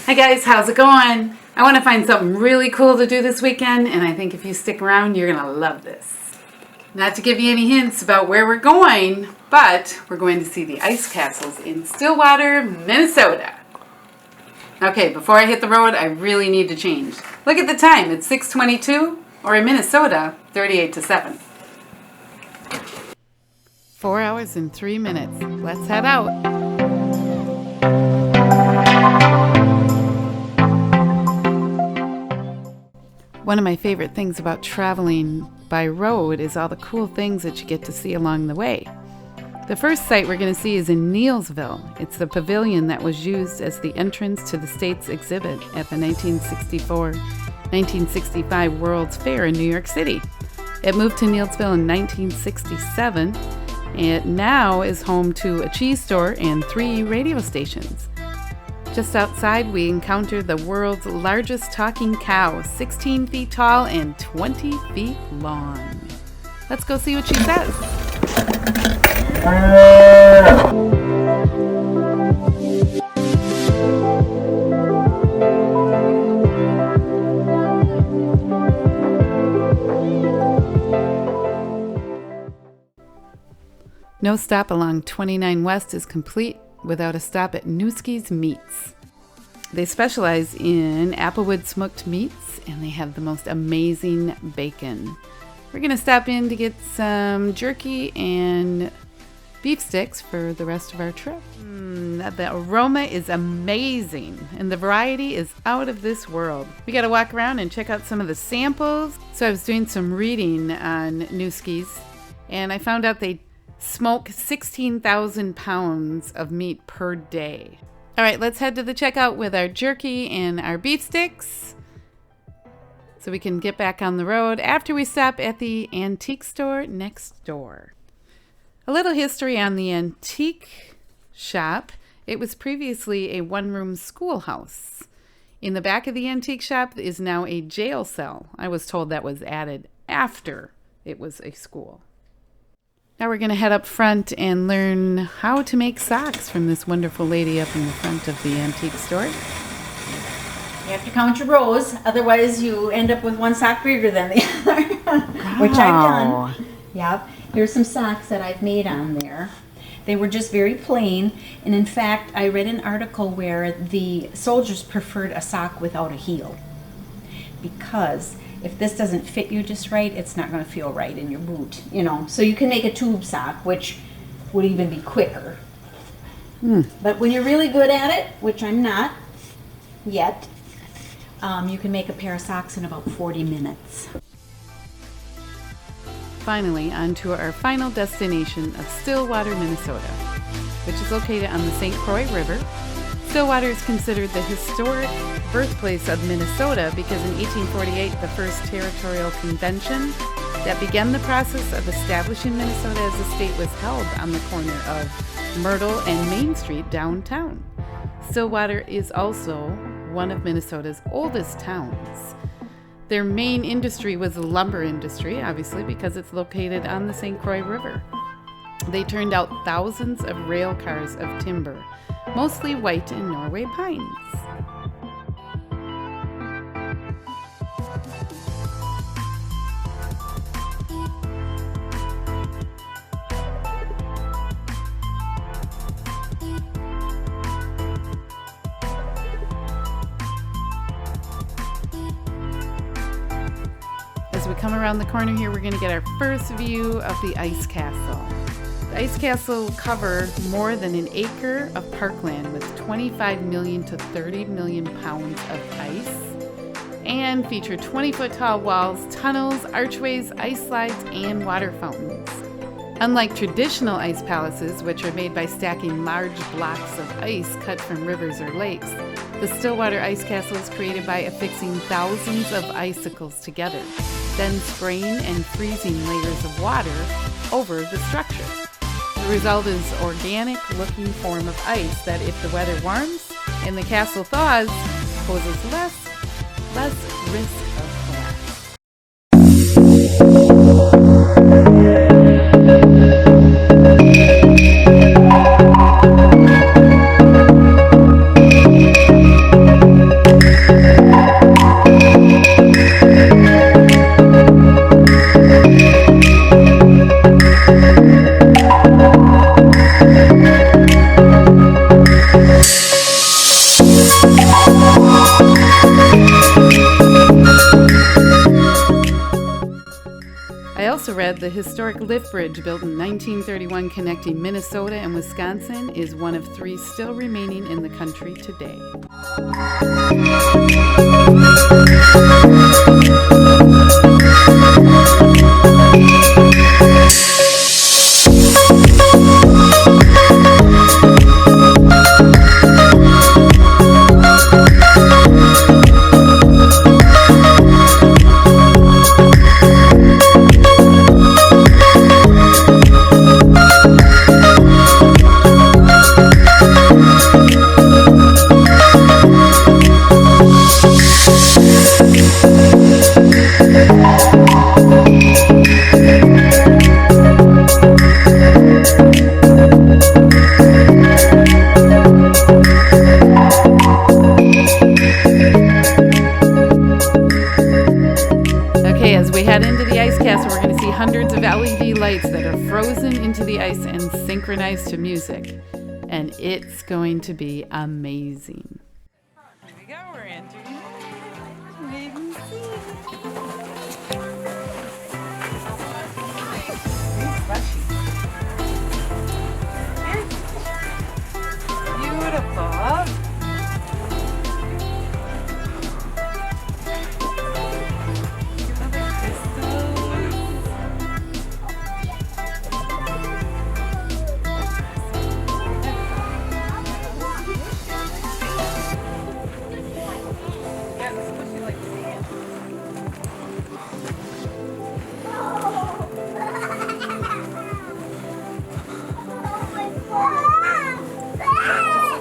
Hi guys, how's it going? I want to find something really cool to do this weekend, and I think if you stick around, you're going to love this. Not to give you any hints about where we're going, but we're going to see the ice castles in Stillwater, Minnesota. Okay, before I hit the road, I really need to change. Look at the time, it's 6:22, or in Minnesota, 38 to 7. 4 hours and 3 minutes. Let's head out. One of my favorite things about traveling by road is all the cool things that you get to see along the way. The first site we're going to see is in Neillsville. It's the pavilion that was used as the entrance to the state's exhibit at the 1964-1965 World's Fair in New York City. It moved to Neillsville in 1967. It now is home to a cheese store and 3 radio stations. Just outside, we encounter the world's largest talking cow, 16 feet tall and 20 feet long. Let's go see what she says. No stop along 29 West is complete without a stop at Newski's Meats. They specialize in applewood smoked meats, and they have the most amazing bacon. We're going to stop in to get some jerky and beef sticks for the rest of our trip. The aroma is amazing, and the variety is out of this world. We got to walk around and check out some of the samples. So I was doing some reading on Newski's, and I found out they smoke 16,000 pounds of meat per day. All right, let's head to the checkout with our jerky and our beef sticks so we can get back on the road after we stop at the antique store next door. A little history on the antique shop. It was previously a one-room schoolhouse. In the back of the antique shop is now a jail cell. I was told that was added after it was a school. Now we're going to head up front and learn how to make socks from this wonderful lady up in the front of the antique store. You have to count your rows, otherwise you end up with one sock bigger than the other, which I've done. Yep. Here's some socks that I've made on there. They were just very plain, and in fact, I read an article where the soldiers preferred a sock without a heel, because if this doesn't fit you just right, it's not going to feel right in your boot, you know. So you can make a tube sock, which would even be quicker. But when you're really good at it, which I'm not yet, you can make a pair of socks in about 40 minutes. Finally, on to our final destination of Stillwater, Minnesota, which is located on the St. Croix River. Stillwater is considered the historic birthplace of Minnesota because in 1848, the first territorial convention that began the process of establishing Minnesota as a state was held on the corner of Myrtle and Main Street downtown. Stillwater is also one of Minnesota's oldest towns. Their main industry was the lumber industry, obviously, because it's located on the St. Croix River. They turned out thousands of rail cars of timber, mostly white and Norway pines. As we come around the corner here, we're going to get our first view of the ice castle. The ice castle will cover more than an acre of parkland with 25 million to 30 million pounds of ice and feature 20-foot tall walls, tunnels, archways, ice slides, and water fountains. Unlike traditional ice palaces, which are made by stacking large blocks of ice cut from rivers or lakes, the Stillwater Ice Castle is created by affixing thousands of icicles together, then spraying and freezing layers of water over the structure. The result is organic-looking form of ice that, if the weather warms and the castle thaws, poses less risk of collapse. read the historic lift bridge built in 1931 connecting Minnesota and Wisconsin is one of 3 still remaining in the country today. As we head into the ice castle, we're going to see hundreds of LED lights that are frozen into the ice and synchronized to music. And it's going to be amazing. Here we go, we're entering. Wait and see. Beautiful.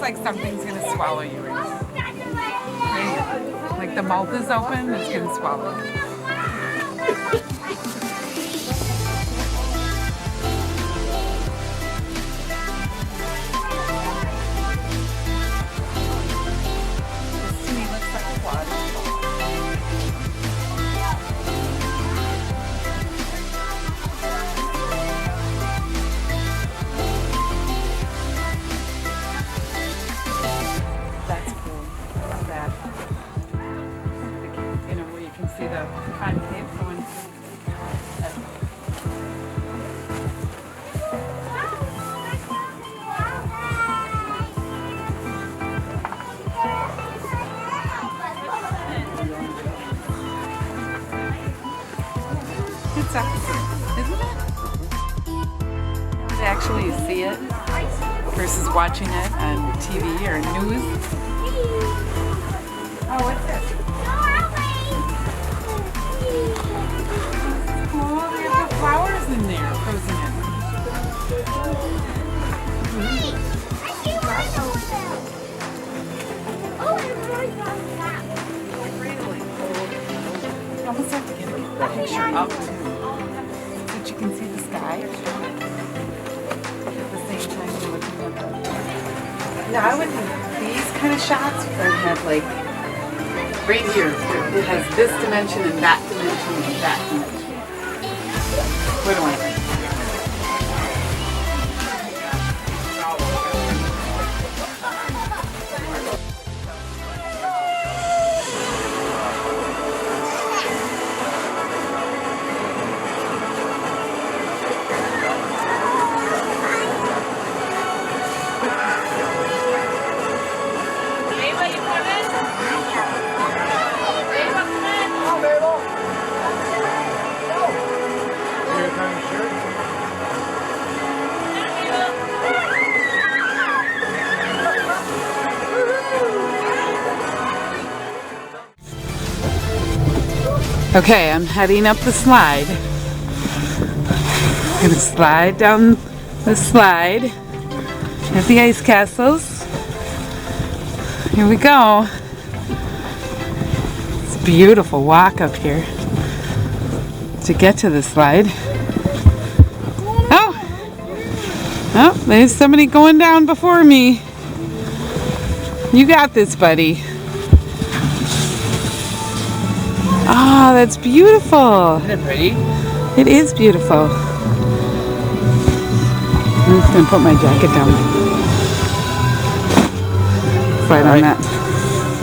Like something's gonna swallow you. Right? Like the mouth is open, it's gonna swallow. This to me looks like a waterfall. See the concave going. It's up, isn't it? To actually see it versus watching it on TV or news. Oh, what's this? Flowers in there, frozen in. You almost have to get a picture up so that you can see the sky at the same time you're looking at them. Yeah, I would think these kind of shots would have like right here. It has this dimension and that dimension and that dimension. What do I think? Okay, I'm heading up the slide. I'm gonna slide down the slide at the ice castles. Here we go. It's a beautiful walk up here to get to the slide. Oh! Oh, there's somebody going down before me. You got this, buddy. Oh, that's beautiful. Isn't it pretty? It is beautiful. I'm just going to put my jacket down. Slide on that.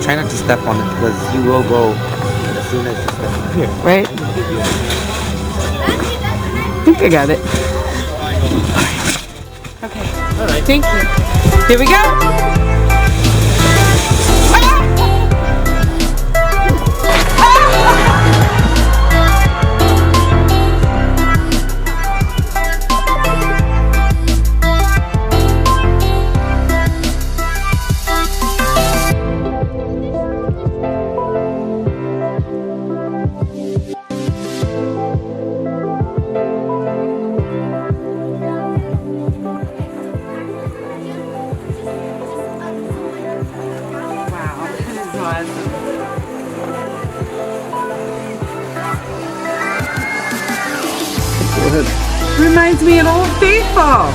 Try not to step on it because you will go as soon as you step on it. Right? think I got it. Okay. All right. Thank you. Here we go. Reminds me of Old Faithful.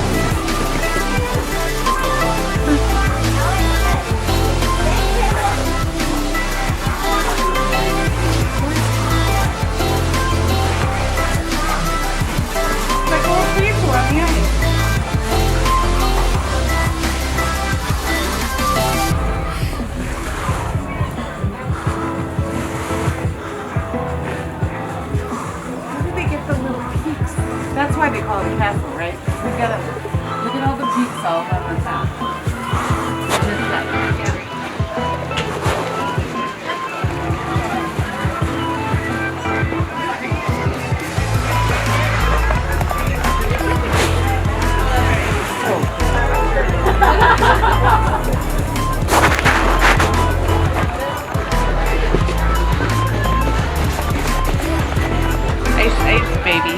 Like Old Faithful on the ice. Where did they get the little peaks? That's why they call it a castle, right? We gotta look at all the peaks all on the top. Just that, yeah. Ice, ice, baby.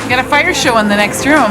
We got a fire show in the next room.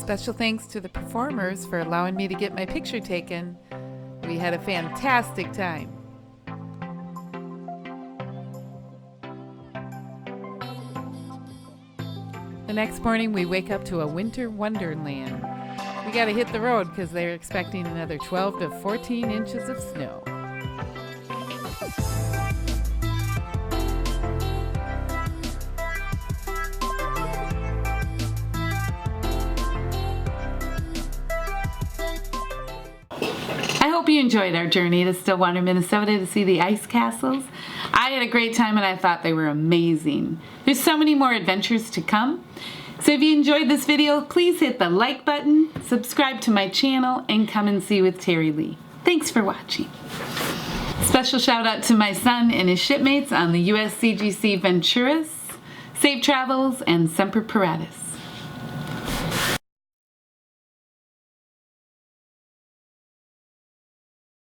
Special thanks to the performers for allowing me to get my picture taken. We had a fantastic time. The next morning we wake up to a winter wonderland. We gotta hit the road because they're expecting another 12 to 14 inches of snow. I hope you enjoyed our journey to Stillwater, Minnesota to see the ice castles. I had a great time and I thought they were amazing. There's so many more adventures to come. So if you enjoyed this video, please hit the like button, subscribe to my channel, and come and see with Terri Lea. Thanks for watching. Special shout out to my son and his shipmates on the USCGC Venturas. Safe travels and Semper Paratus.